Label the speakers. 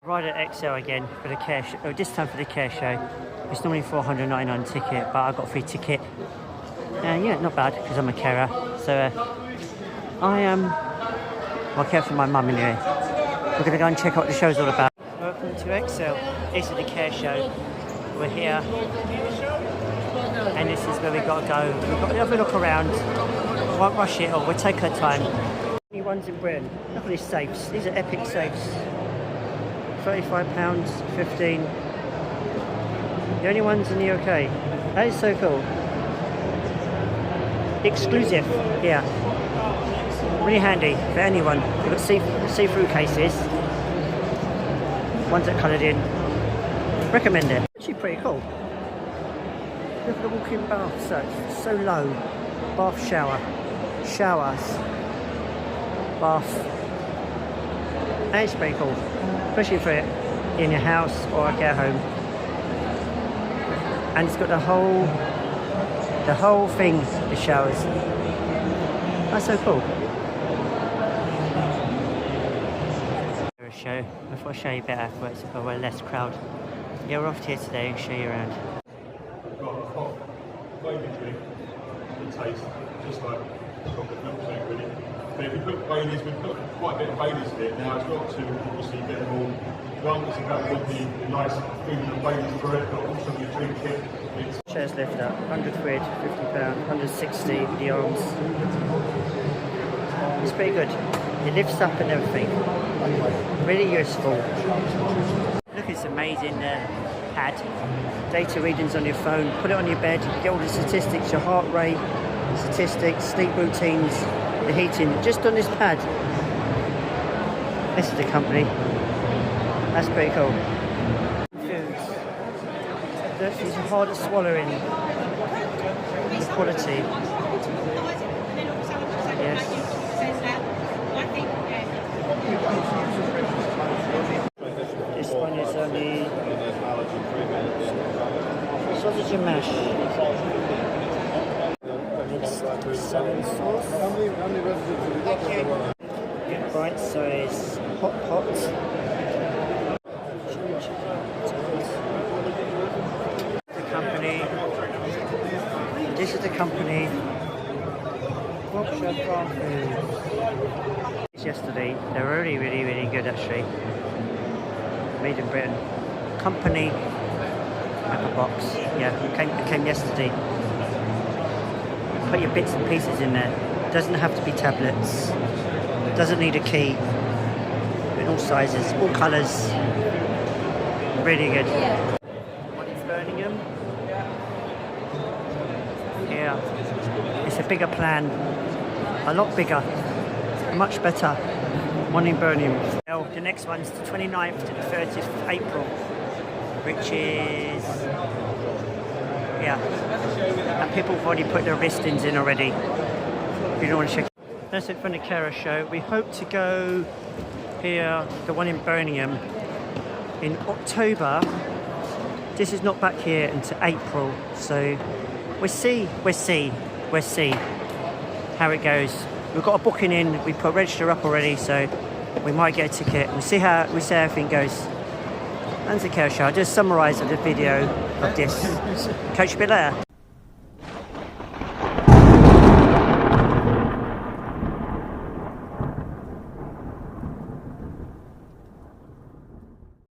Speaker 1: Rider XL again for the care show. Oh, this time for the care show. It's normally $499 ticket, but I got a free ticket. Yeah, not bad because I'm a carer. So I care for my mum anyway. We're going to go and check out what the show's all about. Welcome to XL. This is the care show. We're here, and this is where we got to go. We've got to have a look around. We won't rush it, or we'll take our time. Only ones in Britain. Look at these safes. These are epic safes. £35, 15. The only ones in the UK. That is so cool. Exclusive. Yeah. Really handy for anyone. We've got see-through cases. Ones that coloured in. Recommend it. Actually pretty cool. Look at the walk-in bath. So low. Bath shower. Showers. Bath. That is pretty cool. Especially for it in your house or a care home. And it's got the whole thing, the showers. That's so cool. A show. Before I show you better, but we're less crowd. Yeah, we're off here today and show you around.
Speaker 2: Got a hot flavoured drink. It tastes just like chocolate milkshake, really. But if we put Baileys, we've put quite a bit of Baileys in it. Now it's got to obviously get them all. One, it's about the nice food and Baileys for it, but also you drink it.
Speaker 1: Chairs lift up, 100 quid, £50, 160 with the arms. It's pretty good. It lifts up and everything. Really useful. Look, it's amazing pad. Data readings on your phone. Put it on your bed. Get all the statistics, your heart rate, statistics, sleep routines, the heating, just on this pad. This is the company. That's pretty cool. Foods. These are hard to swallow in. The quality. Yes. This one is only sausage and mash. Salmon sauce. Bite size hot pot. The company. This is the company. Yorkshire Farm Food. Yesterday, they were really good actually. Made in Britain. Company. Like a box. Yeah, it came yesterday. Put your bits and pieces in there. Doesn't have to be tablets. Doesn't need a key. In all sizes, all colours. Really good. One in Birmingham. Yeah. It's a bigger plan. A lot bigger. Much better. One in Birmingham. Well, the next one's the 29th to the 30th of April. Which is... yeah. And people have already put their listings in already. If you don't want to check it. That's it from the carer show. We hope to go here, the one in Birmingham, in October. This is not back here until April, so we'll see how it goes. We've got a booking in, we put register up already, so we might get a ticket. We'll see how everything goes. That's the care show. I'll just summarise the video of this. Catch you a bit later.